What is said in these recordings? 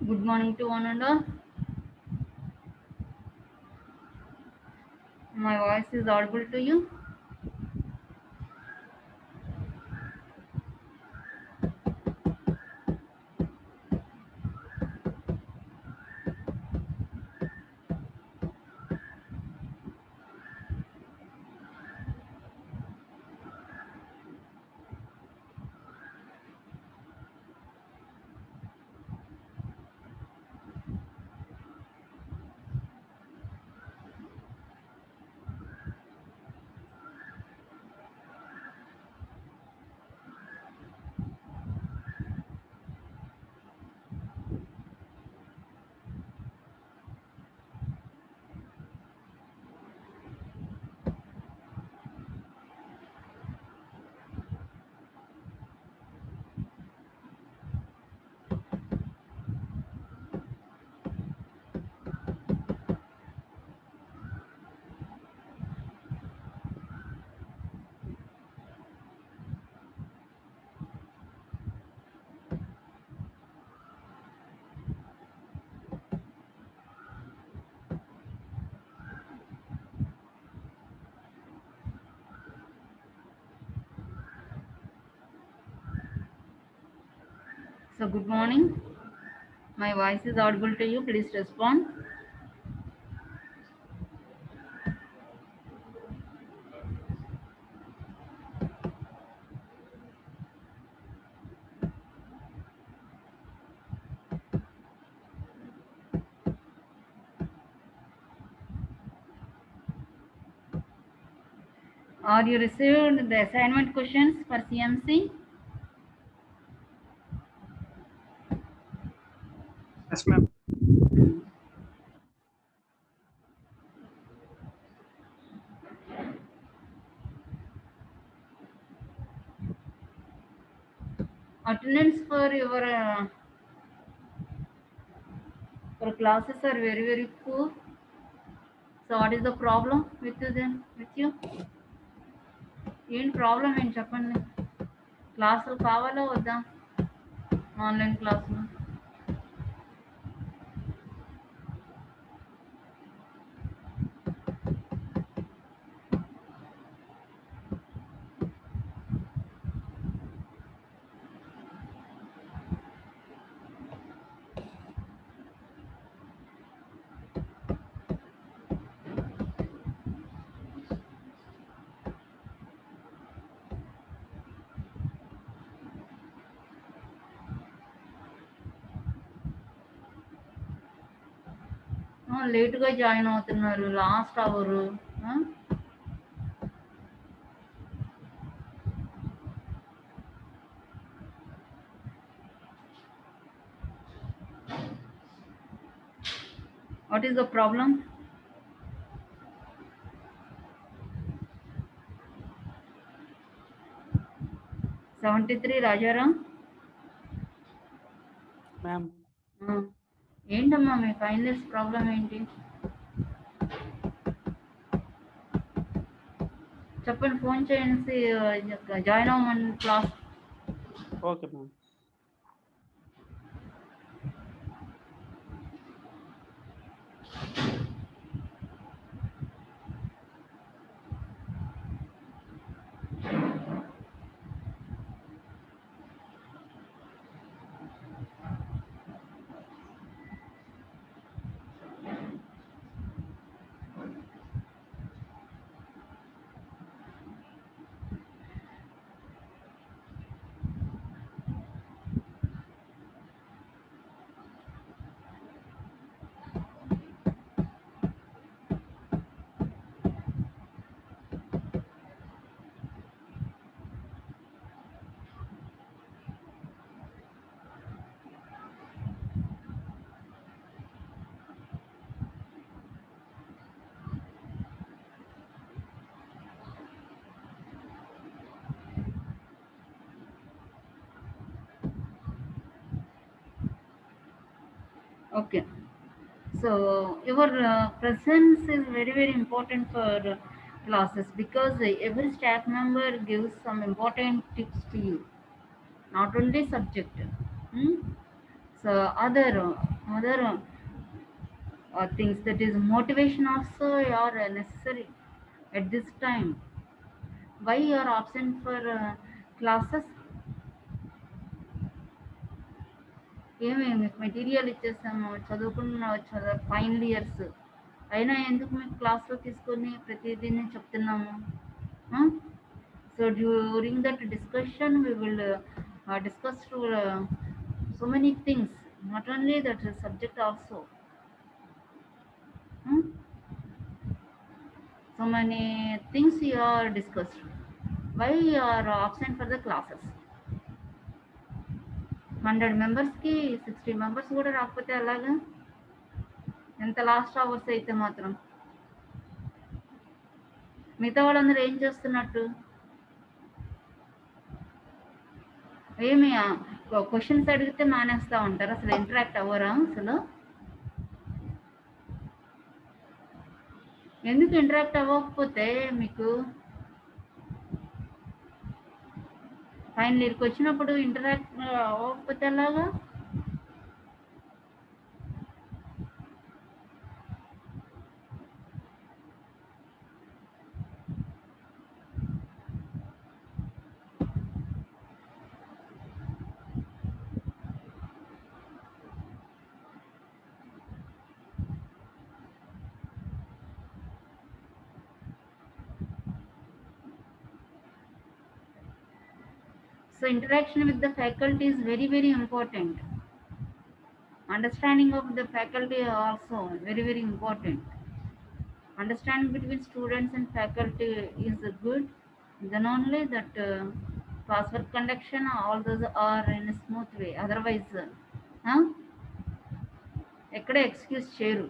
Good morning to one and all. My voice is audible to you. So good morning. My voice is audible to you. Please respond. Are you received the assignment questions for CMC? Yes, ma'am. Attendance for classes are very poor. So what is the problem with you then? With you? ఏం problem ఏంటి చెప్పండి. క్లాసులు కావాలా వద్దా? Online క్లాసులు. లేటుగా join అవుతున్నారు. Last hour. What is the problem? 73 Rajaram. Ma'am. ఏంటమ్మా మీ ఫైనల్ ఇయర్స్ ప్రాబ్లం ఏంటి? చెప్పండి, ఫోన్ చేయండి, జాయిన్ అవ్వమని class. Okay, ma'am. Okay. So your presence is very important for classes, because every staff member gives some important tips to you, not only subject. Hmm? So other things, that is motivation also are necessary at this time. Why you are absent for classes? ఏమి మీకు material ఇచ్చేసాము, చదువుకున్న final years అయినా ఎందుకు మీకు క్లాస్లో తీసుకొని ప్రతిదీ చెప్తున్నాము? So during that discussion we will discuss so many things, not only that subject also. So many things you are discussed. Why you are absent for the classes? 100 మెంబర్స్కి 60 members కూడా రాకపోతే అలాగా? ఎంత లాస్ట్ అవర్స్ అయితే మాత్రం మిగతా వాళ్ళందరూ ఏం చేస్తున్నట్టు? ఏమి క్వశ్చన్స్ అడిగితే మానేస్తూ ఉంటారు, అసలు ఇంటరాక్ట్ అవ్వరా? అసలు ఎందుకు ఇంటరాక్ట్ అవ్వకపోతే మీకు ఫైనల్ ఇయర్కి వచ్చినప్పుడు ఇంటరాక్ట్ అవ్వకపోతే ఎలాగా? So interaction with the faculty is very, very important. Understanding of the faculty also very, very important. Understanding between students and faculty is good. Then only that classwork conduction, all those are in a smooth way. Otherwise, ఎక్కడ excuse చేయరు.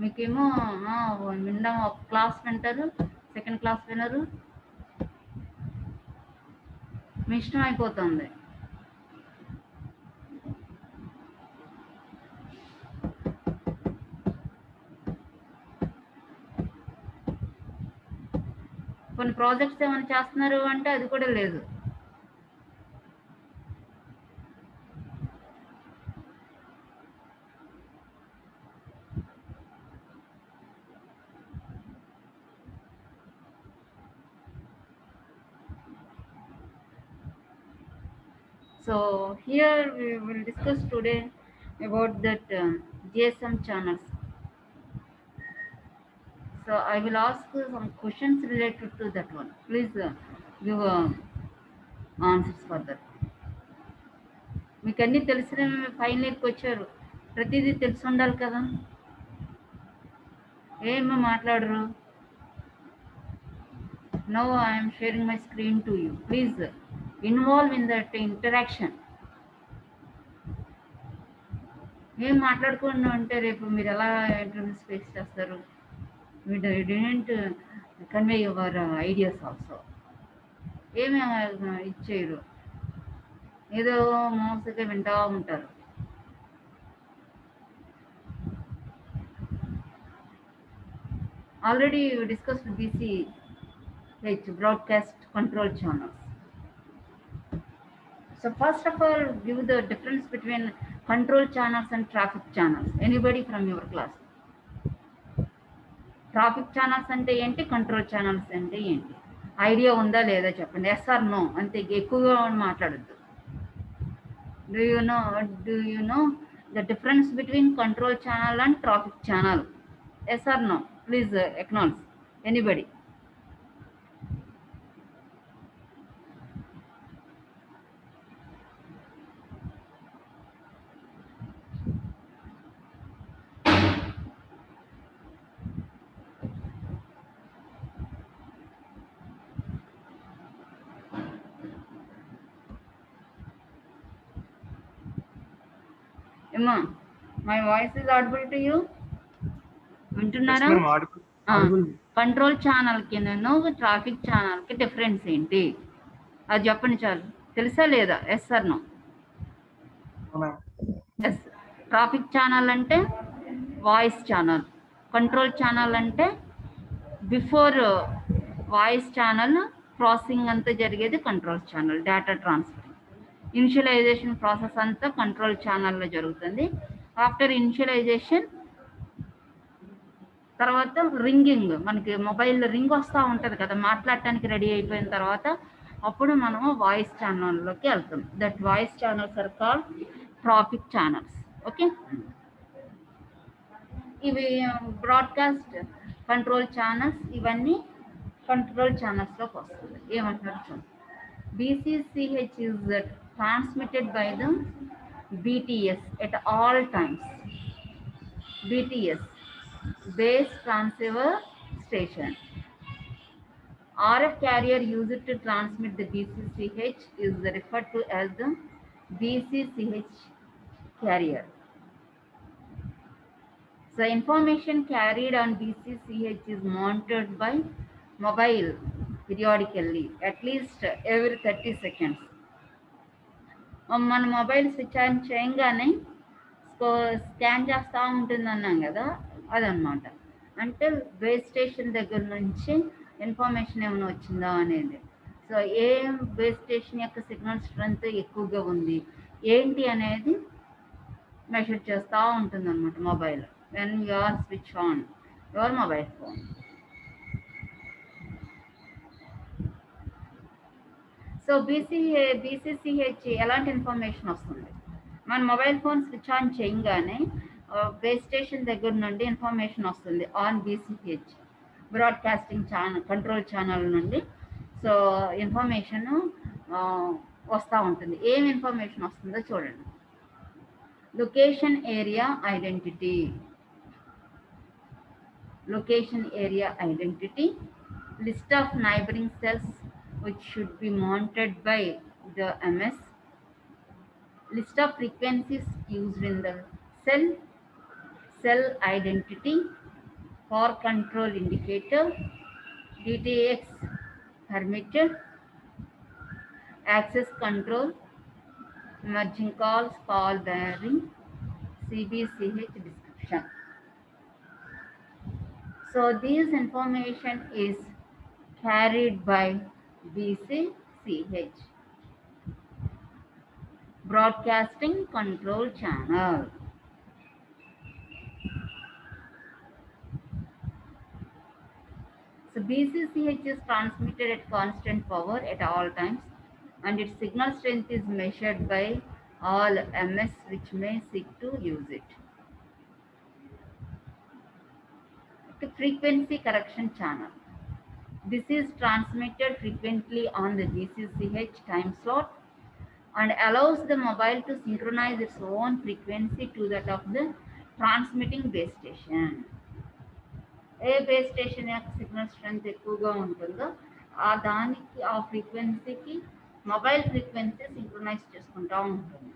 మీకేమో నిండా ఒక class వింటారు, second class వినరు, మీ ఇష్టం అయిపోతుంది. కొన్ని ప్రాజెక్ట్స్ ఏమైనా చేస్తున్నారు అంటే అది కూడా లేదు. So here we will discuss today about that GSM channels. So I will ask some questions related to that one. Please give answers for that. మీకు అన్నీ తెలిసిన ఫైనల్ ఇయర్కి వచ్చారు, ప్రతిదీ తెలిసి ఉండాలి కదా, ఏమో మాట్లాడరు. Now I am sharing my screen to you. Please involve in that interaction. ఏం మాట్లాడుకుండా ఉంటే రేపు మీరు ఎలా ఇంటర్వ్యూస్ ఫేస్ చేస్తారు? You didn't convey your ideas also. ఏమి ఇచ్చేయరు, ఏదో మోసగా వింటూ ఉంటారు. Already we discussed BCH, broadcast control channels. So first of all, give the difference between control channels and traffic channels. Anybody from your class? Traffic channels అంటే ఏంటి, control channels అంటే ఏంటి? Idea ఉందా లేదా చెప్పండి. ఎస్ ఆర్ నో, అంతే, ఎక్కువగా మాట్లాడద్దు. Do you know the difference between control channel and traffic channel? Yes or no? Please acknowledge. Anybody? ఏమా, my voice is audible to you? వింటున్నారా? కంట్రోల్ ఛానల్కి నేను ట్రాఫిక్ ఛానల్కి డిఫరెన్స్ ఏంటి అది చెప్పండి చాలు. తెలుసా లేదా? Yes or no? Yes. Traffic channel అంటే వాయిస్ ఛానల్, కంట్రోల్ ఛానల్ అంటే బిఫోర్ వాయిస్ ఛానల్ ప్రాసెసింగ్ అంతా జరిగేది control channel, data transfer. Initialization process అంతా కంట్రోల్ ఛానల్లో జరుగుతుంది. ఆఫ్టర్ ఇనిషియలైజేషన్ తర్వాత రింగింగ్, మనకి మొబైల్లో రింగ్ వస్తూ ఉంటుంది కదా, మాట్లాడటానికి రెడీ అయిపోయిన తర్వాత అప్పుడు మనము వాయిస్ ఛానల్లోకి వెళ్తాం. That voice channels are called traffic channels. Okay, ఇవి బ్రాడ్కాస్ట్ కంట్రోల్ ఛానల్స్, ఇవన్నీ కంట్రోల్ ఛానల్స్లోకి వస్తుంది. ఏమంటున్నారు చూడండి. BCCH is transmitted by the BTS at all times. BTS, base transceiver station. RF carrier used to transmit the BCCH is referred to as the BCCH carrier. So information carried on BCCH is monitored by mobile periodically, at least every 30 seconds. మన mobile switch on చేయగానే scan చేస్తూ ఉంటుంది అన్నాం కదా, అదనమాట. అంటే base station దగ్గర నుంచి ఇన్ఫర్మేషన్ ఏమైనా వచ్చిందా అనేది. సో ఏ బేస్ స్టేషన్ యొక్క సిగ్నల్ స్ట్రెంత్ ఎక్కువగా ఉంది ఏంటి అనేది మెషర్ చేస్తూ ఉంటుంది అనమాట mobile. when you are switch on your mobile phone. So BCCH ఎలాంటి ఇన్ఫర్మేషన్ వస్తుంది? మన మొబైల్ ఫోన్ స్విచ్ ఆన్ చేయగానే బేస్ స్టేషన్ దగ్గర నుండి ఇన్ఫర్మేషన్ వస్తుంది on BCCH, broadcasting channel, control channel నుండి. సో ఇన్ఫర్మేషన్ వస్తూ ఉంటుంది. ఏం ఇన్ఫర్మేషన్ వస్తుందో చూడండి. Location area identity, location area identity, list of neighboring cells which should be monitored by the MS, list of frequencies used in the cell identity, for control indicator, DTX permitted, access control, merging calls, call bearing, CBCH description. So this information is carried by BCCH, broadcasting control channel. So BCCH is transmitted at constant power at all times, and its signal strength is measured by all MS which may seek to use it. Frequency correction channel. This is transmitted frequently on the BCCH time slot and allows the mobile to synchronize its own frequency to that of the transmitting base station. A base station యొక్క signal strength ఎక్కువగా ఉంటుందో దానికి ఆ ఫ్రీక్వెన్సీకి mobile frequency synchronise చేసుకుంటూ ఉంటుంది.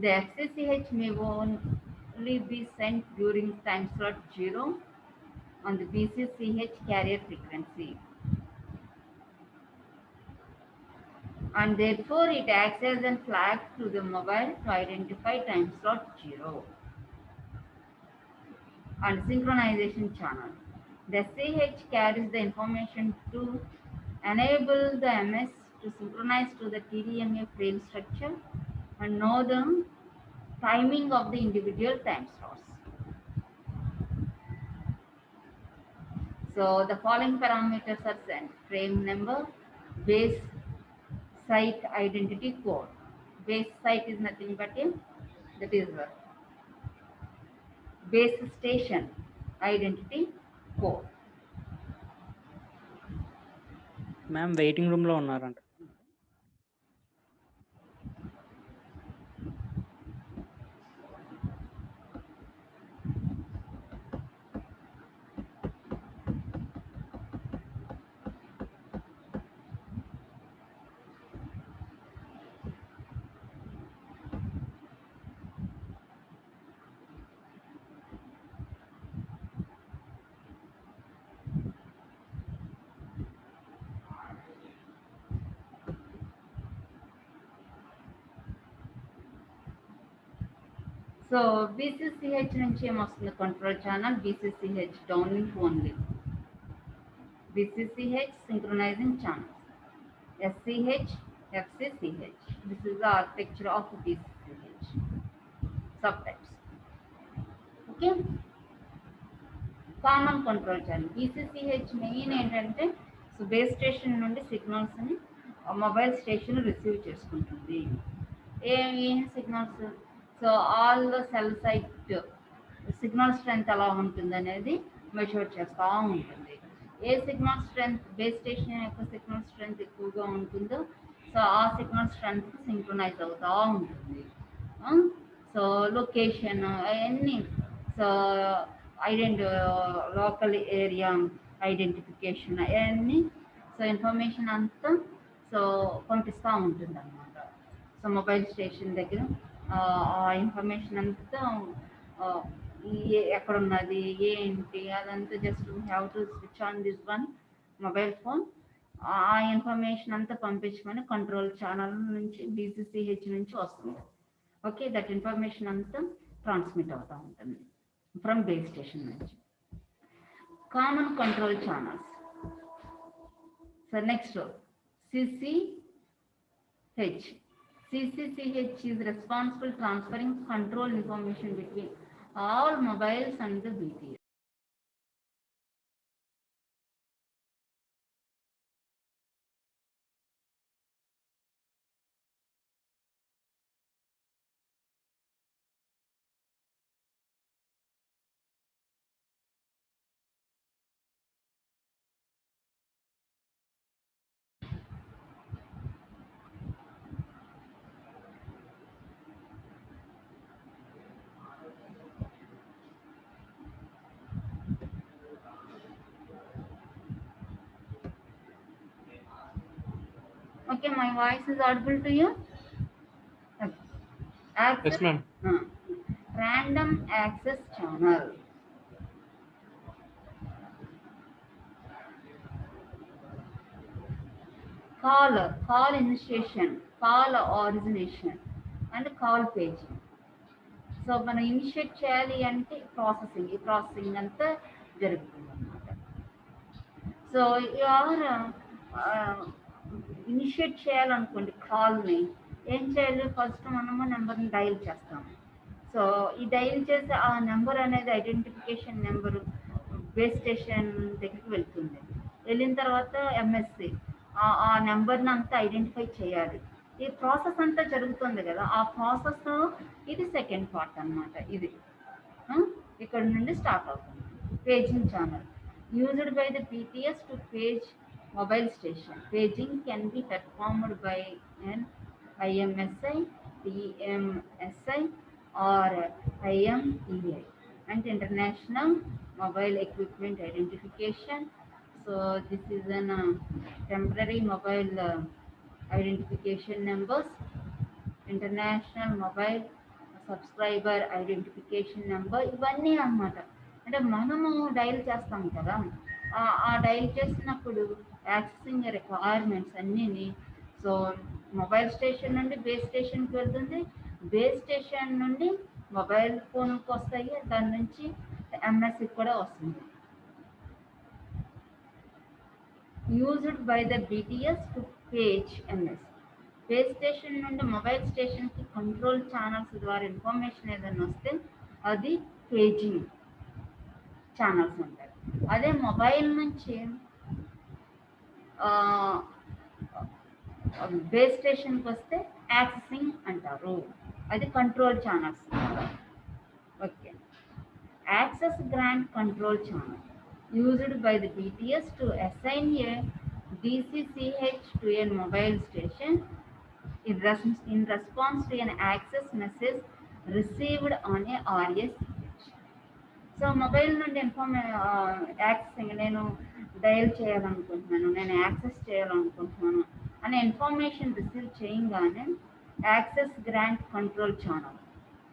The FCCH may only be sent during time slot 0 on the BCCH carrier frequency, and therefore it acts as a flag to the mobile to identify time slot 0. And synchronization channel. The SCH carries the information to enable the MS to synchronize to the TDMA frame structure and know the timing of the individual time slots. So the following parameters are sent: frame number, base site identity code. Base site is nothing but that is base station identity code. Ma'am waiting రూమ్లో ఉన్నారంట. So BCCH నుంచి ఏమొస్తుంది? Control channel BCCH down link only. BCCH synchronizing channels. SCH, FCCH. This is the architecture of BCCH. Subtypes. Okay. Common control channel ECCH main ఏంటంటే so base station నుండి సిగ్నల్స్ని mobile station receive చేసుకుంటుంది. ఏం సిగ్నల్స్? So all the cell site signal strength ఎలా ఉంటుంది అనేది measure చేస్తూ ఉంటుంది. ఏ సిగ్నల్ స్ట్రెంత్ బేస్ స్టేషన్ యొక్క సిగ్నల్ స్ట్రెంత్ ఎక్కువగా ఉంటుందో సో ఆ సిగ్నల్ స్ట్రెంత్ సింక్రొనైజ్ అవుతూ ఉంటుంది. సో లొకేషన్ అవన్నీ సో లోకల్ ఏరియా ఐడెంటిఫికేషన్ అవన్నీ సో ఇన్ఫర్మేషన్ అంతా సో పంపిస్తూ ఉంటుంది అన్నమాట. సో మొబైల్ స్టేషన్ దగ్గర ఆ ఇన్ఫర్మేషన్ అంతా ఎక్కడున్నది ఏంటి అదంతా just have to switch on this one mobile phone. ఆ ఇన్ఫర్మేషన్ అంతా పంపించమని కంట్రోల్ ఛానల్ నుంచి బీసీసీహెచ్ నుంచి వస్తుంది. ఓకే, దట్ ఇన్ఫర్మేషన్ అంతా ట్రాన్స్మిట్ అవుతూ ఉంటుంది ఫ్రమ్ బేస్ స్టేషన్ నుంచి. Common control channels. So next CCH. CCCH is responsible transferring control information between all mobiles and the BTS. Okay, my voice is audible to you? Okay. Access, Yes, ma'am. Random access channel. Call initiation, call origination, and call paging. So మనం initiate చేయాలి అంటే ఈ processing అంతా జరుగుతుంది అన్నమాట. So initiate చేయాలనుకోండి కాల్ని, ఏం చేయాలి? ఫస్ట్ మనము నెంబర్ని డైల్ చేస్తాము. సో ఈ డైల్ చేసి ఆ నెంబర్ అనేది ఐడెంటిఫికేషన్ నెంబరు బేస్ స్టేషన్ దగ్గరికి వెళ్తుంది. వెళ్ళిన తర్వాత ఎంఎస్సి ఆ నెంబర్ని అంతా ఐడెంటిఫై చేయాలి. ఈ ప్రాసెస్ అంతా జరుగుతుంది కదా, ఆ ప్రాసెస్ ఇది సెకండ్ పార్ట్ అన్నమాట. ఇది ఇక్కడ నుండి స్టార్ట్ అవుతుంది. Paging channel used by the BTS to page mobile station. Paging can be performed by an IMSI, TMSI or IMEI and International Mobile Equipment Identification. So this is an temporary mobile identification numbers, International Mobile Subscriber Identification Number. ఇవన్నీ అన్నమాట. అంటే మనము dial చేస్తాం కదా, ఆ dial చేసినప్పుడు accessing requirements అన్నీని so mobile station నుండి బేస్ స్టేషన్కి వెళ్తుంది, బేస్ స్టేషన్ నుండి మొబైల్ ఫోన్కి వస్తాయి, దాని నుంచి ఎంఎస్సికి కూడా వస్తుంది. Used by the BTS to page MS. Base station నుండి మొబైల్ స్టేషన్కి కంట్రోల్ ఛానల్స్ ద్వారా ఇన్ఫర్మేషన్ ఏదైనా వస్తే అది పేజింగ్ ఛానల్స్ ఉంటాయి. అదే మొబైల్ నుంచి బేస్ స్టేషన్కి వస్తే యాక్సెసింగ్ అంటారు, అది control channels. Okay, access grant control channel used by the BTS to assign A DCCH to A mobile station in response to an access message received on a RSCH. So mobile నుండి accessing, నేను dial చేయాలనుకుంటున్నాను, నేను access చేయాలనుకుంటున్నాను అనే information receive చేయగానే access grant control channel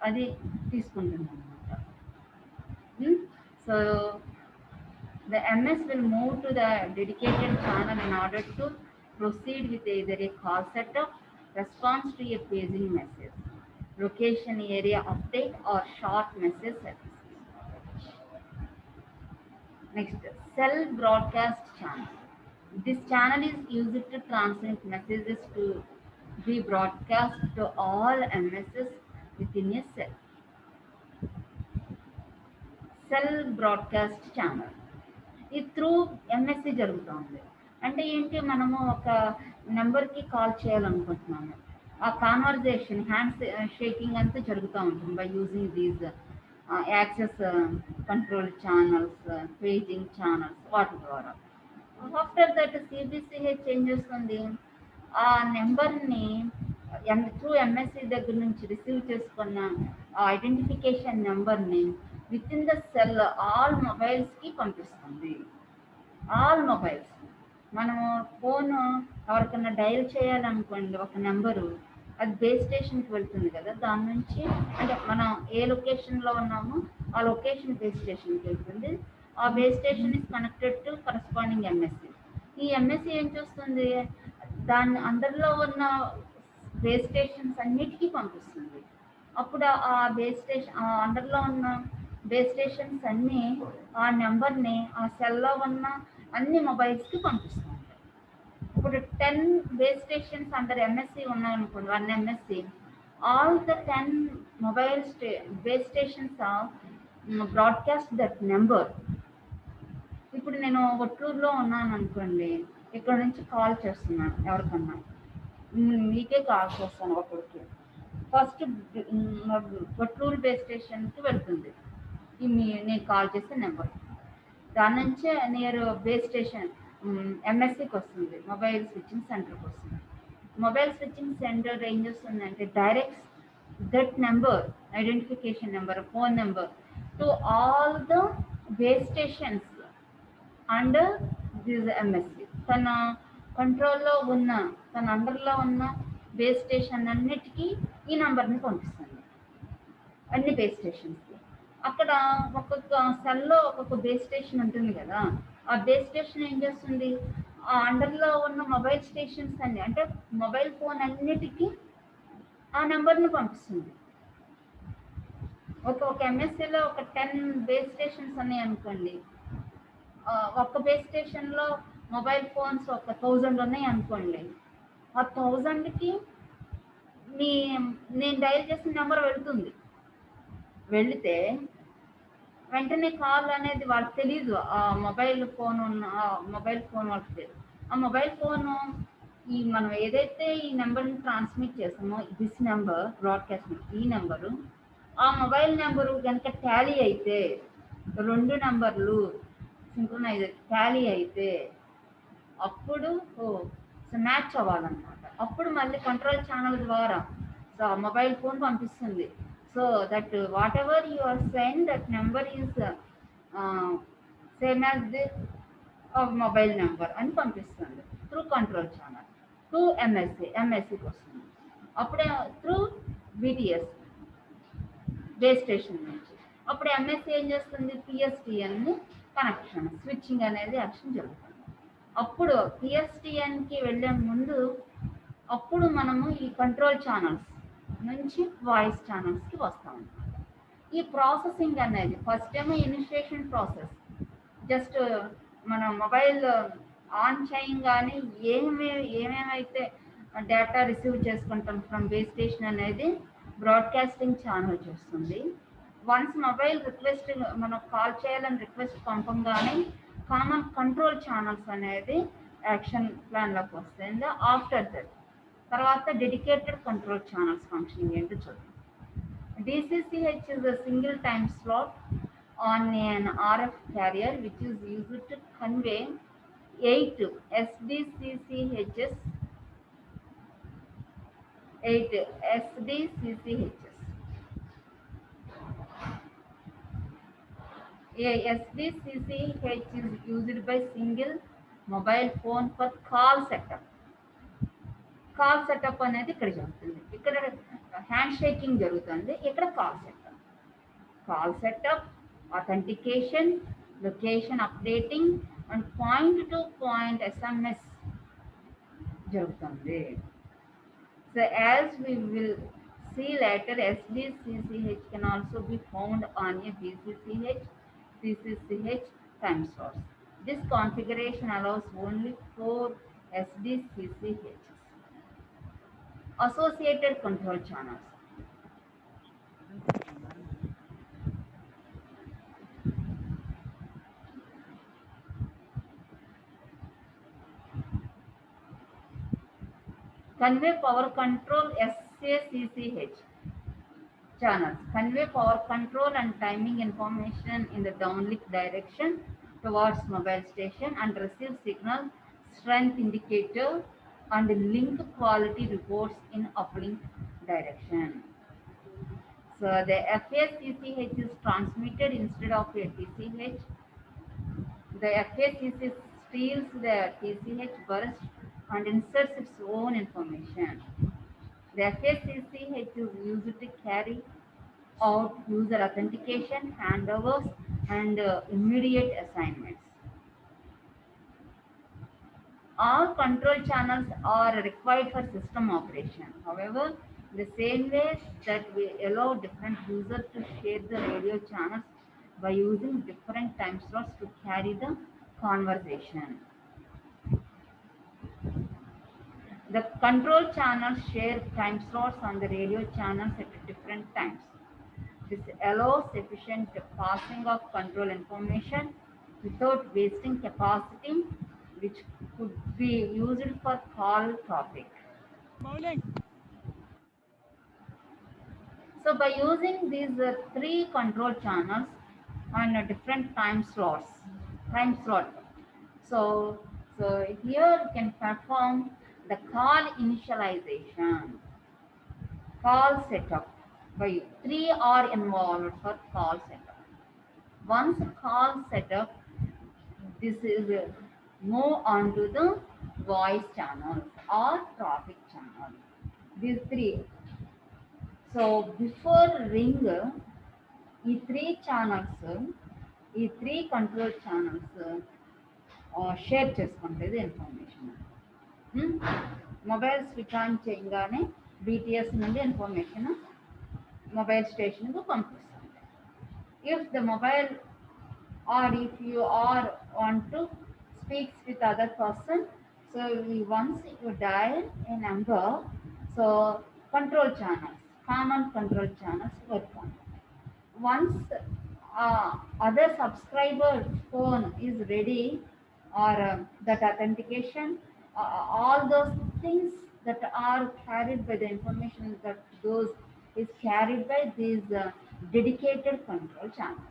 అది తీసుకుంటుంది అన్నమాట. So the MS will move to the dedicated channel in order to proceed with either a call setup, response to a paging message, location area update or short message services. Next, cell broadcast channel. This channel is used to transmit messages to be broadcast to all MSs within a cell. Cell broadcast channel ఇది through MSc జరుగుతుంది. అంటే ఏంటి, మనము ఒక నెంబర్కి call చేయాలనుకుంటున్నాము, ఆ conversation hands shaking అంతా జరుగుతూ ఉంటుంది by using these access control channels, paging channels వాటి ద్వారా. ఆఫ్టర్ దట్ సిబిసిహెచ్ ఏం చేస్తుంది, ఆ నెంబర్ని త్రూ ఎంఎస్సి దగ్గర నుంచి రిసీవ్ చేసుకున్న ఆ ఐడెంటిఫికేషన్ నెంబర్ని with in the cell all మొబైల్స్కి పంపిస్తుంది. ఆల్ మొబైల్స్, మనము ఫోన్ ఎవరికన్నా డయల్ చేయాలనుకోండి ఒక నెంబరు, అది బేస్ స్టేషన్కి వెళ్తుంది కదా, దాని నుంచి అంటే మనం ఏ లొకేషన్లో ఉన్నామో ఆ లొకేషన్ బేస్ స్టేషన్కి వెళ్తుంది. ఆ base station is connected to corresponding MSc. ఈ ఎంఎస్సి ఏం చేస్తుంది, దాన్ని అందరిలో ఉన్న బేస్ స్టేషన్స్ అన్నిటికీ పంపిస్తుంది. అప్పుడు ఆ బేస్ స్టేషన్ అండర్లో ఉన్న బేస్ స్టేషన్స్ అన్నీ ఆ నెంబర్ని ఆ సెల్లో ఉన్న అన్ని మొబైల్స్కి పంపిస్తుంది. ఇప్పుడు 10 బేస్ స్టేషన్స్ అండర్ ఎంఎస్సి ఉన్నాయనుకోండి, 1 MSc, all the 10 mobile base stations broadcast that number. ఇప్పుడు నేను ఒట్టూరులో ఉన్నాను అనుకోండి, ఇక్కడ నుంచి కాల్ చేస్తున్నాను ఎవరికన్నా, మీకే కాల్ చేస్తాను ఒకరికి. ఫస్ట్ ఒట్టూరు బేస్ స్టేషన్కి వెళ్తుంది నేను కాల్ చేసే నెంబర్. దాని నుంచే నియర్ బేస్ స్టేషన్ ఎంఎస్సికి వస్తుంది, మొబైల్ స్విచ్చింగ్ సెంటర్కి వస్తుంది. మొబైల్ స్విచ్చింగ్ సెంటర్ ఏం చేస్తుందంటే direct that number, identification number, phone number to all the base stations under this MSc. తన కంట్రోల్లో ఉన్న, తన అండర్లో ఉన్న బేస్ స్టేషన్ అన్నిటికీ ఈ నెంబర్ని పంపిస్తుంది, అన్ని బేస్ స్టేషన్స్కి. అక్కడ ఒక్కొక్క సెల్లో ఒక్కొక్క బేస్ స్టేషన్ ఉంటుంది కదా, ఆ బేస్ స్టేషన్ ఏం చేస్తుంది, ఆ అండర్లో ఉన్న మొబైల్ స్టేషన్స్ అన్ని, అంటే మొబైల్ ఫోన్ అన్నిటికీ ఆ నెంబర్ని పంపిస్తుంది. ఒక ఎంఎస్సిలో ఒక 10 బేస్ స్టేషన్స్ ఉన్నాయి అనుకోండి, ఒక్క బేస్ స్టేషన్లో మొబైల్ ఫోన్స్ ఒక 1000 ఉన్నాయి అనుకోండి, ఆ 1000కి నేను డయల్ చేసిన నెంబర్ వెళ్తుంది. వెళితే వెంటనే కాల్ అనేది వాళ్ళకి తెలీదు, ఆ మొబైల్ ఫోన్ వాళ్ళకి తెలియదు. ఆ మొబైల్ ఫోను మనం ఏదైతే ఈ నెంబర్ని ట్రాన్స్మిట్ చేస్తామో, దిస్ నెంబర్ బ్రాడ్కాస్ట్, ఈ నెంబరు, ఆ మొబైల్ నెంబరు కనుక టాలీ అయితే, 2 నెంబర్లు సింక్రనైజ్ టాలీ అయితే అప్పుడు మ్యాచ్ అవ్వాలన్నమాట. అప్పుడు మళ్ళీ కంట్రోల్ ఛానల్ ద్వారా మొబైల్ ఫోన్ పంపిస్తుంది. So that whatever you are send, that number is same as the mobile number అని పంపిస్తుంది త్రూ కంట్రోల్ ఛానల్ టు ఎంఎస్సికి వస్తుంది. అప్పుడే త్రూ బిటిఎస్ బేస్ స్టేషన్ నుంచి. అప్పుడు ఎంఎస్సి ఏం చేస్తుంది, పిఎస్టిఎన్ని కనెక్షన్ స్విచ్చింగ్ అనేది యాక్షన్ జరుగుతుంది. అప్పుడు పిఎస్టిఎన్కి వెళ్ళే ముందు అప్పుడు మనము ఈ కంట్రోల్ ఛానల్స్ నుంచి వాయిస్ ఛానల్స్కి వస్తాం. ఈ ప్రాసెసింగ్ అనేది ఫస్ట్ ఏమో ఇనిషియేషన్ ప్రాసెస్, జస్ట్ మన మొబైల్ ఆన్ చేయగానే ఏమేమైతే డేటా రిసీవ్ చేసుకుంటాం ఫ్రమ్ బేస్ స్టేషన్ అనేది బ్రాడ్కాస్టింగ్ ఛానల్ చేస్తుంది. వన్స్ మొబైల్ రిక్వెస్ట్ మనం కాల్ చేయాలని రిక్వెస్ట్ పంపంగానే కామన్ కంట్రోల్ ఛానల్స్ అనేది యాక్షన్ ప్లాన్లోకి వస్తుంది. ఆఫ్టర్ దట్ తర్వాత డెడికేటెడ్ కంట్రోల్ ఛానల్స్ ఫంక్షనింగ్ ఏంటో చూద్దాం. DCCH is a single time slot on an RF carrier which is used to convey 8 SDCCHs. 8 SDCCHs. A SDCCH is used by single mobile phone for call setup. Call setup అనేది ఇక్కడ జరుగుతుంది. ఇక్కడ hand shaking జరుగుతుంది, ఇక్కడ call setup, authentication, location updating and point to point SMS జరుగుతుంది. So as we will see later, SDCCH can also be found on a BCCH, CCCH time slots. This configuration allows only 4 SDCCHs. Associated control channels. Convey power control SACCH channels. Convey power control and timing information in the downlink direction towards mobile station and receive signal strength indicator and link quality reports in uplink direction. So the FACCH is transmitted instead of a TCH. The FACC steals the TCH burst and inserts its own information. The FACCH is used to carry out user authentication, handovers, and immediate assignments. All control channels are required for system operation. However, the same way that we allow different users to share the radio channels by using different time slots to carry the conversation. The control channels share time slots on the radio channels at different times. This allows efficient passing of control information without wasting capacity, which could be used for call traffic. So by using these three control channels on different time slot. So, so here you can perform the call initialization, call setup. By three are involved for call setup. Once call setup, this is move on to the voice channels or traffic channel. These three. So before ring, ఈ three channels ఈ three control channels share చేసుకుంటుంది information. Mobile switch on చేయగానే BTS నుండి information mobile స్టేషన్కు పంపిస్తుంది. If the mobile or if you are want to speak with other person, so once you dial a number, so control channels, common control channels work on. Once other subscriber phone is ready, or that authentication, all those things that are carried by the information that those is carried by these dedicated control channels.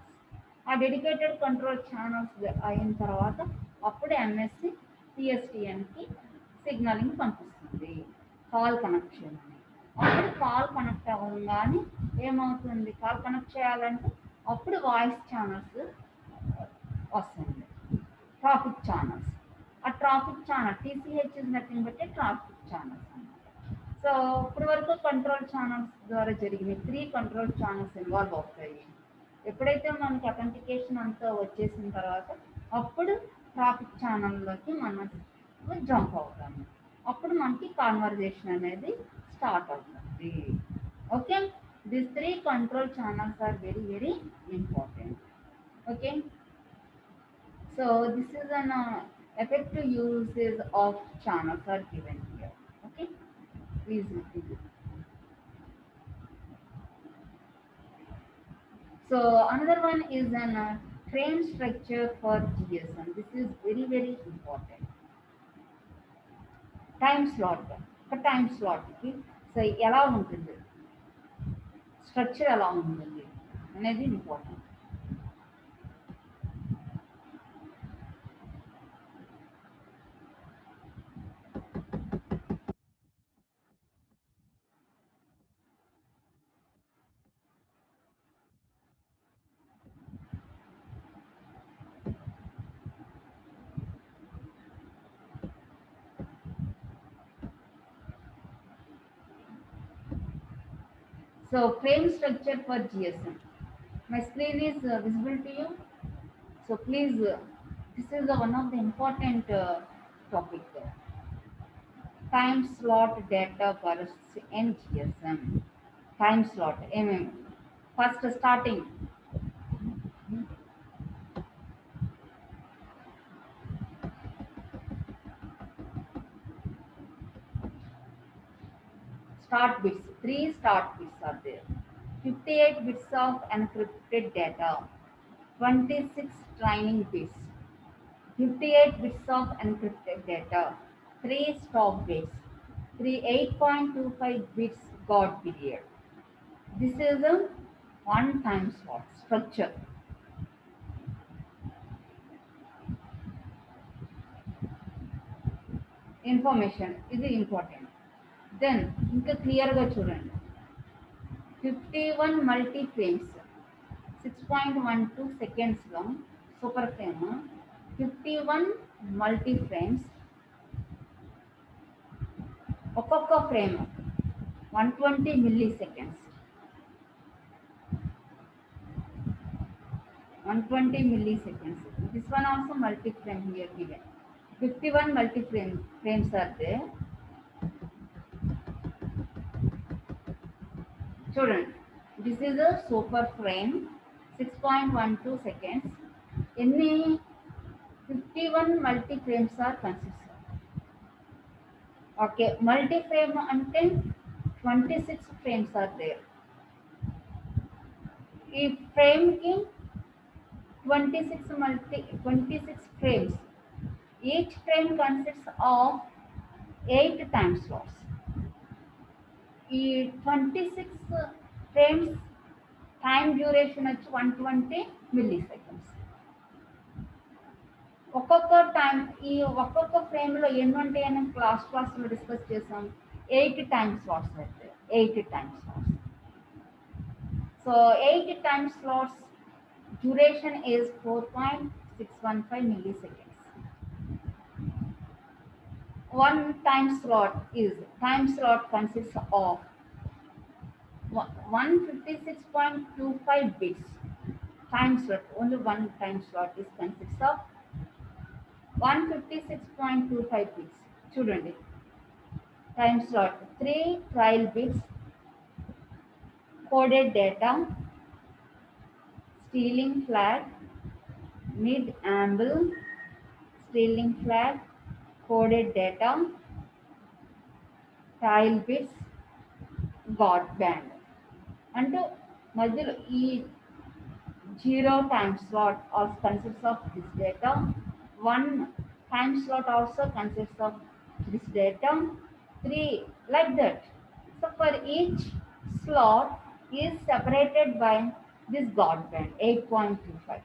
ఆ dedicated control channels అయిన తర్వాత అప్పుడు MSc టిఎస్టిఎన్కి signalling పంపిస్తుంది call connection అని. అప్పుడు call connect అవ్వగానే ఏమవుతుంది, call connect చేయాలంటే అప్పుడు వాయిస్ ఛానల్స్ వస్తుంది, ట్రాఫిక్ ఛానల్స్. ఆ traffic channel TCH is nothing but traffic channels అన్నమాట. సో ఇప్పటి వరకు కంట్రోల్ ఛానల్స్ ద్వారా జరిగిన త్రీ కంట్రోల్ ఛానల్స్ ఇన్వాల్వ్ అవుతాయి. ఎప్పుడైతే మనకి అథెంటికేషన్ అంతా వచ్చేసిన తర్వాత అప్పుడు ట్రాఫిక్ ఛానల్లోకి మనం జంప్ అవుతాము. అప్పుడు మనకి కాన్వర్జేషన్ అనేది స్టార్ట్ అవుతుంది. Okay, these three control channels are very very important. Okay, so this is an effective uses of channels are given here. Okay, please read it. So another one is an frame structure for GSM. This is very very important. Time slot. ఒక time స్లాట్కి so ఎలా ఉంటుంది, structure ఎలా ఉంటుంది అనేది important. So frame structure for GSM. My screen is visible to you. So please, this is one of the important topic. Time slot data bursts in GSM. Time slot. First starting. start bits. 3 start bits are there. 58 bits of encrypted data. 26 training bits. 58 bits of encrypted data. 3 stop bits. 3 8.25 bits guard period. This is a one time slot structure. Information is important. Then ఇంకా క్లియర్గా చూడండి 51 multi frames 6.12 సెకండ్స్లో super frame 51 multi frames ఒక్కొక్క frame 120 milli seconds 120 milli seconds this one also multi frame here given 51 multi frames are there. Student, this is a super frame 6.12 seconds. Any 51 multi frames are consistent. Okay, multi frame ante 26 frames are there. If frame ki 26 frames. Each frame consists of 8 time slots. ఈ 26 frames time duration వచ్చి 120 milliseconds. ఒక్కొక్క ఫ్రేమ్లో ఎన్ని ఉంటాయని క్లాస్లో discuss చేసాం 8 time slots అయితే 8 time slots. So 8 time slots duration is 4.615 milliseconds. One time slot consists of 156.25 bits. Time slot, only one time slot is consists of 156.25 bits. చూడండి time slot 3 trial bits, coded data, stealing flag, mid amble, stealing flag, coded data, tile bits, guard band. అంటే మధ్యలో ఈ 0 time slot also consists of this data. 1 time slot also consists of this data. 3 like that. So for each slot is separated by this guard band 8.25.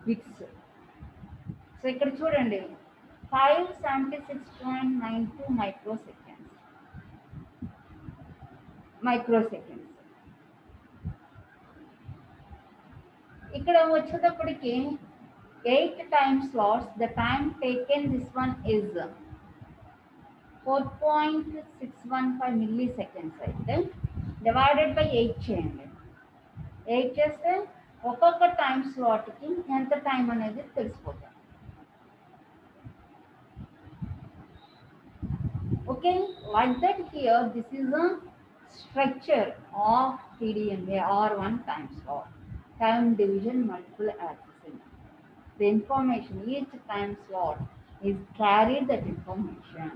Bits. So ఇక్కడ చూడండి 576.92 మైక్రోసెకండ్స్. ఇక్కడ వచ్చేటప్పటికి 8 time slots. The time taken this one is 4.615 milliseconds అయితే divided by 8 చేయండి. 8 చేస్తే ఒక్కొక్క time స్లాట్కి ఎంత time అనేది తెలిసిపోతుంది. Okay, like that here this is a structure of TDMA or one time slot, time division multiple accessing. The information, each time slot is carried that information.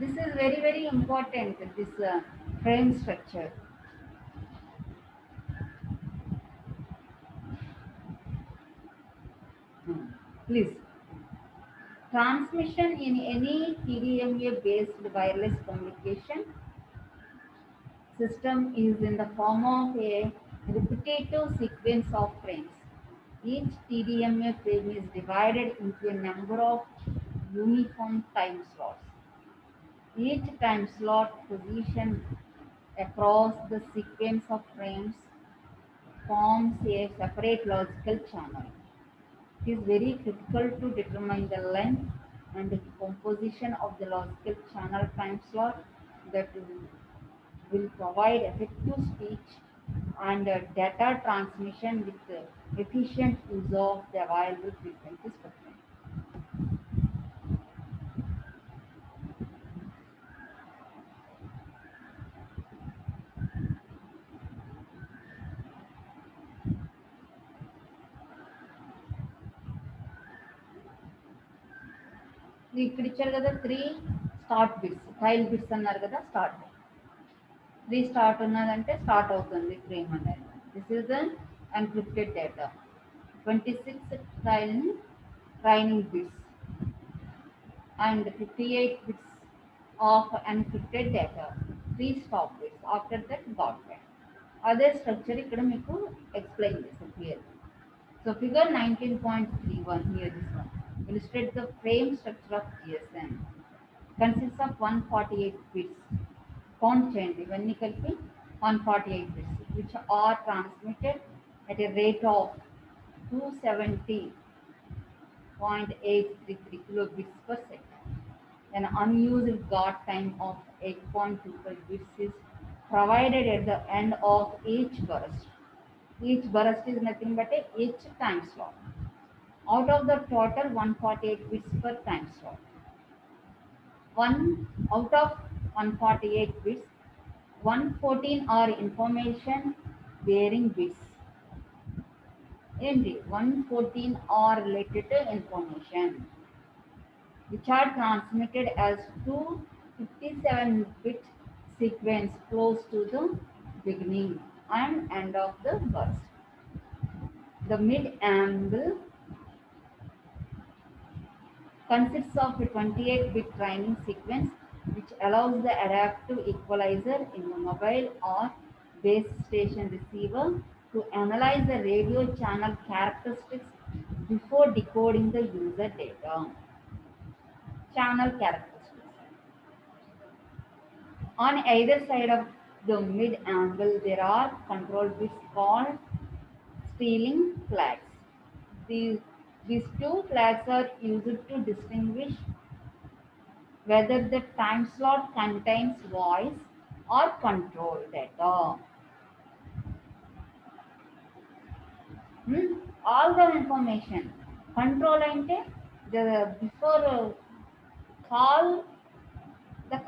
This is very important, this frame structure. Please. Transmission in any TDMA based wireless communication system is in the form of a repetitive sequence of frames. Each TDMA frame is divided into a number of uniform time slots. Each time slot position across the sequence of frames forms a separate logical channel. It is very critical to determine the length and the composition of the logical channel time slot that will provide effective speech and data transmission with efficient use of the available frequency spectrum. ఇక్కడ ఇచ్చారు కదా 3 start bits, trial bits అన్నారు కదా, start 3 start ఉన్నదంటే start అవుతుంది frame అనేది. This is the encrypted data. 26 training bits and 58 bits of encrypted data, 3 stop bits. After that, got back. Other structure ikkada meeku explain chesaru clearly. So figure 19.31 here, this one illustrates the frame structure of GSM. Consists of 148 bits. Count cheyandi ivanni kalpi 148 bits, which are transmitted at a rate of 270.833 kilobits per second. An unused guard time of 8.25 bits is provided at the end of each burst. Each burst is nothing but each time slot. Out of the total 148 bits per time slot, out of 148 bits, 114 are information bearing bits. 114 are related to information, which are transmitted as 257-bit sequence close to the beginning and end of the burst. The mid-angle consists of a 28-bit training sequence, which allows the adaptive equalizer in the mobile or base station receiver to analyze the radio channel characteristics before decoding the user data. Channel characteristics. On either side of the mid-angle, there are control bits called stealing flags. These two flags are used to distinguish whether the time slot contains voice or control data. All the information. Control ante the before call the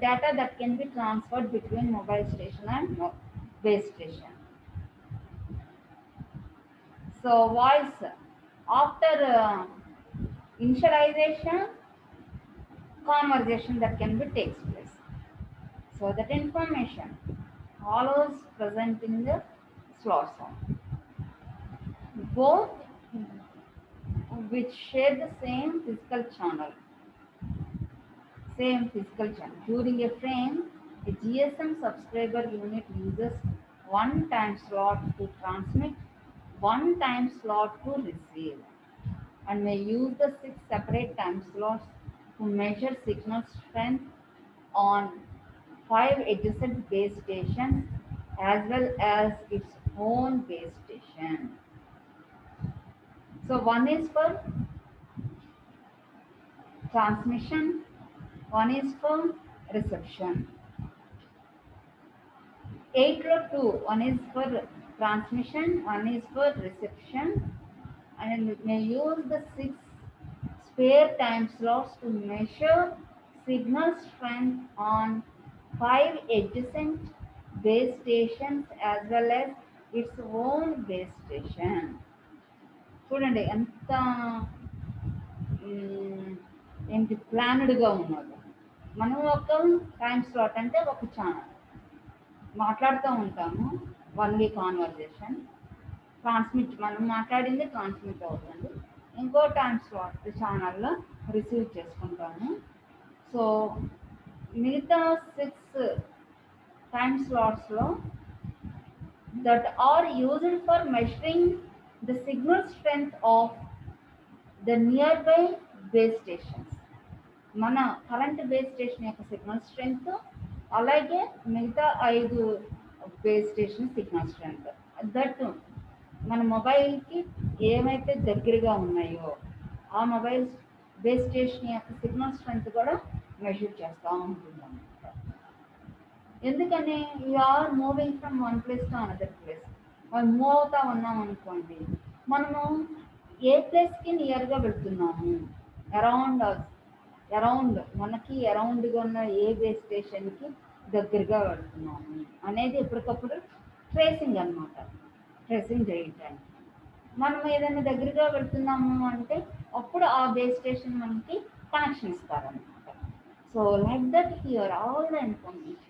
data that can be transferred between mobile station and base station. So voice, after initialization, conversation that can be takes place. So that information follows present in the slot sound. Both which share the same physical channel. During a frame, a GSM subscriber unit uses one time slot to transmit, one time slot to receive, and may use the 6 separate time slots to measure signal strength on 5 adjacent base stations as well as its own base station. So one is for transmission, one is for reception. 802, one is for transmission, one is for reception, and it may use the 6 spare time slots to measure signal strength on 5 adjacent base stations as well as its own base station. చూడండి ఎంత ఏంటి ప్లానెడ్గా ఉన్నది. మనం ఒక time slot అంటే ఒక channel మాట్లాడుతూ ఉంటాము, వన్ వే కాన్వర్జేషన్ ట్రాన్స్మిట్, మనం మాట్లాడింది ట్రాన్స్మిట్ అవుతుంది, ఇంకో టైం స్లాట్ ఛానల్లో రిసీవ్ చేసుకుంటాము. సో మిగతా 6 టైం స్లాట్స్లో that are used for measuring the signal strength of the nearby base stations. మన కరెంట్ బేస్ స్టేషన్ యొక్క సిగ్నల్ స్ట్రెంగ్త్, అలాగే మిగతా 5 base station signal strength, that మన మొబైల్కి ఏమైతే దగ్గరగా ఉన్నాయో ఆ మొబైల్ బేస్ స్టేషన్ యొక్క సిగ్నల్ స్ట్రెంగ్త్ కూడా మెజర్ చేస్తూ ఉంటుంది అన్నమాట. ఎందుకని are moving from one place to another place, మనం మూవ్ అవుతా ఉన్నాం అనుకోండి, మనము ఏ ప్లేస్కి నియర్గా వెళ్తున్నాము, అరౌండ్ మనకి అరౌండ్గా ఉన్న ఏ బేస్ స్టేషన్కి దగ్గరగా వెళ్తున్నాము అనేది ఎప్పటికప్పుడు ట్రేసింగ్ అనమాట. ట్రేసింగ్ చేయటానికి మనం ఏదైనా దగ్గరగా వెళ్తున్నాము అంటే అప్పుడు ఆ బేస్ స్టేషన్ మనకి కనెక్షన్ ఇస్తారనమాట. So like that here all the information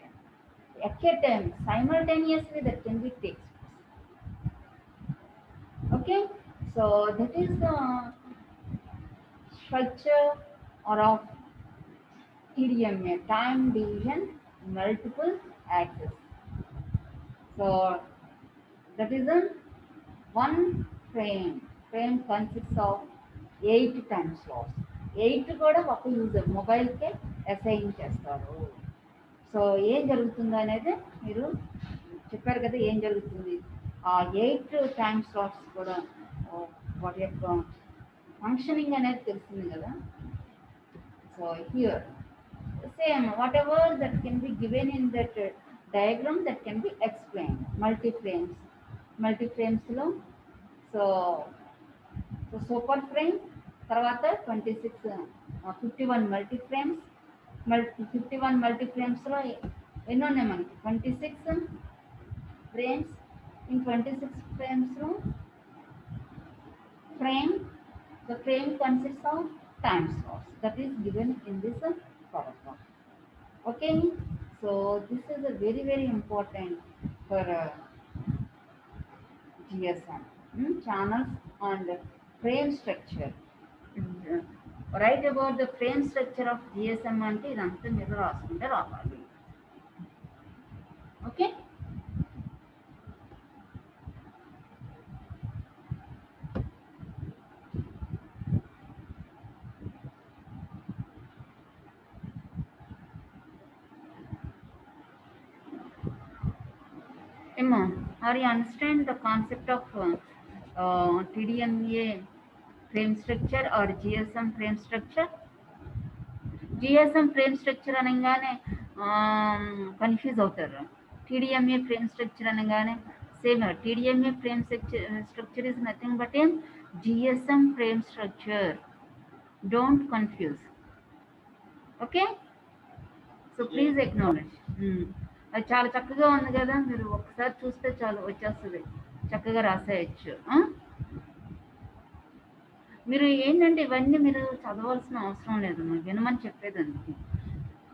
at a time simultaneously that can be takes place. Okay, so that is the structure or of TDMA, time division multiple access. So that is a one frame consists of 8 time slots. 8 కూడా ఒక user మొబైల్కే assign చేస్తారు. So ఏం జరుగుతుంది అనేది మీరు చెప్పారు కదా, ఏం జరుగుతుంది ఆ 8 టైమ్ స్లాట్స్ కూడా వాటి యొక్క ఫంక్షనింగ్ అనేది తెలిసింది కదా. So here same whatever that can be given in that diagram that can be explain. మల్టీఫ్రేమ్స్లో సో సూపర్ ఫ్రేమ్ తర్వాత 51 మల్టీఫ్రేమ్స్. 51 మల్టీఫ్రేమ్స్లో ఎన్ని ఉన్నాయి మనకి 26 ఫ్రేమ్స్. ఇన్ 26 ఫ్రేమ్స్లో the frame consists of time slots that is given in this paragraph. Okay, so this is a very very important for GSM channels and frame structure. Write about the frame structure of GSM అంటే ఇదంతా మీరు రాసుకుంటే రావాలి. Okay, Emma, are you understand the concept of TDMA frame structure or GSM frame structure? GSM frame structure అనగానే confuse అవుతారు. TDMA frame structure అనగానే same. TDMA frame structure is nothing but a GSM frame structure. Don't confuse. Okay, so please acknowledge. అది చాలా చక్కగా ఉంది కదా, మీరు ఒకసారి చూస్తే చాలు వచ్చేస్తుంది, చక్కగా రాసేయచ్చు. మీరు ఏంటంటే ఇవన్నీ మీరు చదవాల్సిన అవసరం లేదు, మీరు వినమని చెప్పేదానికి.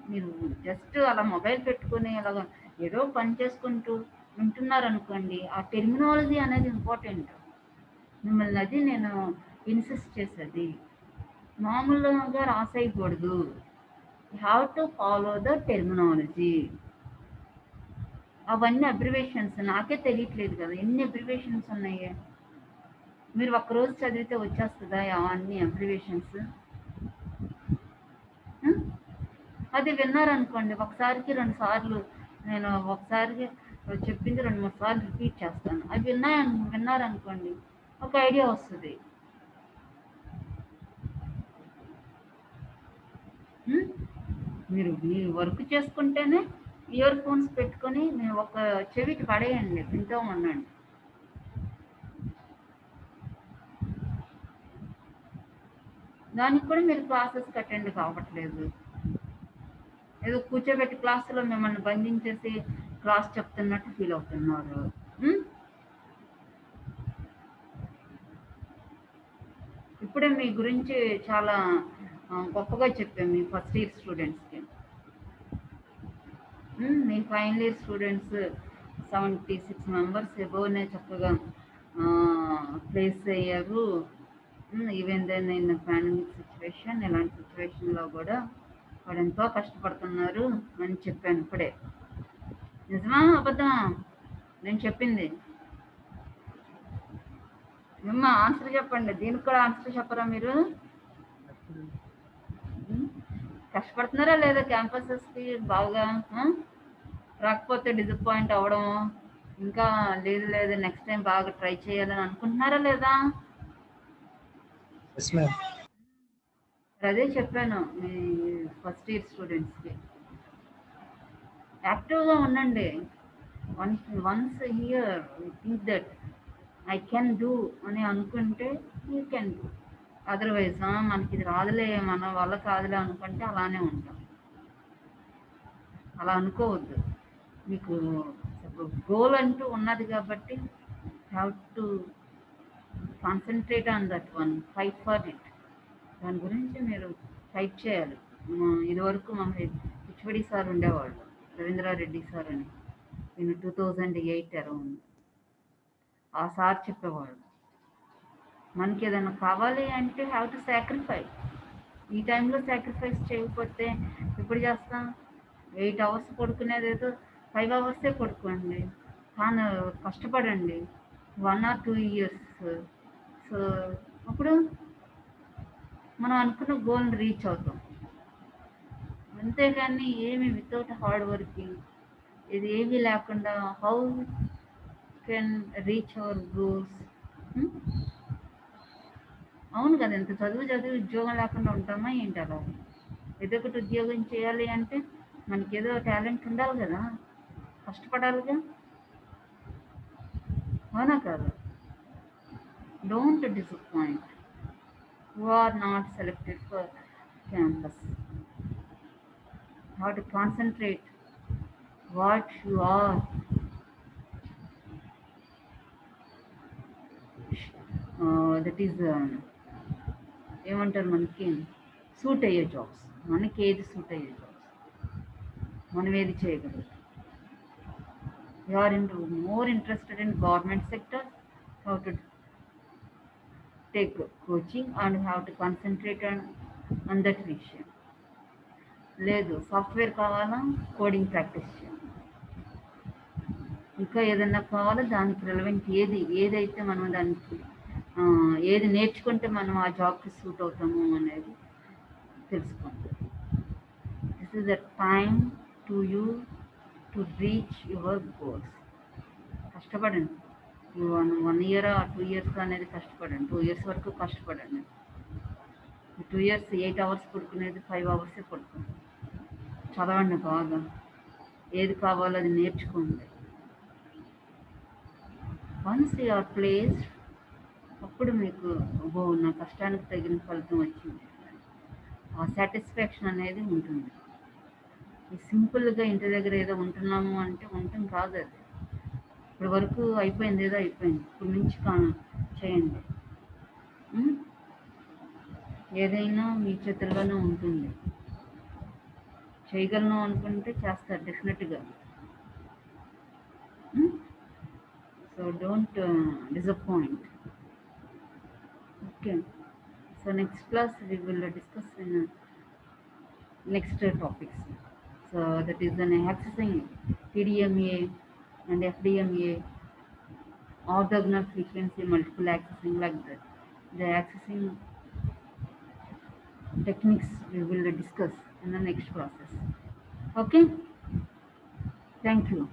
మీరు జస్ట్ అలా మొబైల్ పెట్టుకుని అలాగ ఏదో పని చేసుకుంటూ వింటున్నారనుకోండి, ఆ టెర్మినాలజీ అనేది ఇంపార్టెంట్. మిమ్మల్ని అది నేను ఇన్సిస్ట్ చేసేది, మామూలుగా రాసేయకూడదు. You have to follow the terminology. అవన్నీ అబ్రివేషన్స్ నాకే తెలియట్లేదు కదా, ఎన్ని అబ్రివేషన్స్ ఉన్నాయి. మీరు ఒక్కరోజు చదివితే వచ్చేస్తుందా అవన్నీ అబ్రివేషన్స్? అది విన్నారనుకోండి, ఒకసారికి 2 సార్లు నేను ఒకసారికి చెప్పింది 2-3 సార్లు రిపీట్ చేస్తాను. అవి విన్నారనుకోండి ఒక ఐడియా వస్తుంది. మీరు మీ వర్క్ చేసుకుంటేనే ఇయర్ ఫోన్స్ పెట్టుకొని మీరు ఒక చెవికి పడేయండి, వింటూ ఉండండి. దానికి కూడా మీరు క్లాసెస్కి అటెండ్ కావట్లేదు. ఏదో కూర్చోబెట్టి క్లాసులో మిమ్మల్ని బంధించేసి క్లాస్ చెప్తున్నట్టు ఫీల్ అవుతున్నారు. ఇప్పుడే మీ గురించి చాలా గొప్పగా చెప్పాము మీ ఫస్ట్ ఇయర్ స్టూడెంట్స్కి. మీ ఫైనల్ ఇయర్ స్టూడెంట్స్ 76 మెంబర్స్ ఎబోవ్నే చక్కగా ప్లేస్ అయ్యారు. Even then in pandemic situation, ఇలాంటి సిచ్యువేషన్లో కూడా వాడు ఎంతో కష్టపడుతున్నారు అని చెప్పాను ఇప్పుడే. నిజమా అబద్ధమా నేను చెప్పింది? మిమ్మ ఆన్సర్ చెప్పండి, దీనికి కూడా ఆన్సర్ చెప్పరా మీరు? కష్టపడుతున్నారా లేదా క్యాంపసెస్కి బాగా? రాకపోతే డిసప్పాయింట్ అవ్వడం, ఇంకా లేదు నెక్స్ట్ టైం బాగా ట్రై చేయాలని అనుకుంటున్నారా లేదా? అదే చెప్పాను మీ ఫస్ట్ ఇయర్ స్టూడెంట్స్కి, యాక్టివ్గా ఉండండి. Once here think that I can do అని అనుకుంటే యూ కెన్ డూ. అదర్వైజ్ మనకి ఇది రాదులే, మన వల్ల కాదులే అనుకుంటే అలానే ఉంటాం. అలా అనుకోవద్దు. మీకు గోల్ అంటూ ఉన్నది కాబట్టి have to concentrate on that one, fight for it. దాని గురించి మీరు టైప్ చేయాలి. ఇదివరకు మా హెచ్ఓడి సార్ ఉండేవాళ్ళు, రవీంద్రారెడ్డి సార్ అని. నేను 2008 అరౌండ్. ఆ సార్ చెప్పేవాళ్ళు, మనకి ఏదైనా కావాలి అంటే హ్యావ్ టు సాక్రిఫైస్. ఈ టైంలో సాక్రిఫైస్ చేయకపోతే ఎప్పుడు చేస్తాం? 8 అవర్స్ పడుకునేది ఏదో 5 అవర్సే పడుకోండి, కానీ కష్టపడండి 1 or 2 ఇయర్స్. సో అప్పుడు మనం అనుకున్న గోల్ని రీచ్ అవుతాం. అంతేగాని ఏమి వితౌట్ హార్డ్ వర్కింగ్, ఇది ఏమీ లేకుండా how can reach our goals? అవును కదా, ఇంత చదివి ఉద్యోగం లేకుండా ఉంటామా ఏంటి? అలా ఏదో ఒకటి ఉద్యోగం చేయాలి అంటే మనకి ఏదో టాలెంట్ ఉండాలి కదా, కష్టపడాలిగా, అవునా కాదు? Don't disappoint who are not selected for campus. How to concentrate what you are. That is ఏమంటారు, మనకి సూట్ అయ్యే జాబ్స్, మనకి ఏది సూట్ అయ్యే జాబ్స్, మనం ఏది చేయగలం. You are more interested in government sector, how to take coaching and have to concentrate on that విషయం. లేదు సాఫ్ట్వేర్ కావాలా, కోడింగ్ ప్రాక్టీస్ చేయాలి. ఇంకా ఏదన్నా కావాలా, దానికి రిలవెంట్ ఏదైతే మనం దానికి ఏది నేర్చుకుంటే మనం ఆ జాబ్కి సూట్ అవుతాము అనేది తెలుసుకోండి. This is the time to you to reach your goals. కష్టపడండి. 1 ఇయర్ 2 ఇయర్స్ అనేది కష్టపడండి, 2 ఇయర్స్ వరకు కష్టపడండి. 2 ఇయర్స్ 8 అవర్స్ పడుకునేది 5 అవర్సే పడుకోండి. చదవండి బాగా, ఏది కావాలో అది నేర్చుకోండి. వన్స్ యు ఆర్ ప్లేస్డ్, అప్పుడు మీకు నా కష్టానికి తగిన ఫలితం వచ్చింది, ఆ సాటిస్ఫాక్షన్ అనేది ఉంటుంది. ఈ సింపుల్గా ఇంటి దగ్గర ఏదో ఉంటున్నాము అంటే ఉండటం కాదు అది. ఇప్పటి వరకు అయిపోయింది, ఏదో అయిపోయింది, ఇప్పుడు నుంచి చేయండి. ఏదైనా మీ చేతుల్లోనే ఉంటుంది. చేయగలను అనుకుంటే చేస్తారు డెఫినెట్గా. So don't disappoint. Okay, so next class we will discuss in next topics. So that is an accessing TDMA and FDMA, orthogonal frequency multiple accessing, like that. The accessing techniques we will discuss in the next process. Okay, thank you.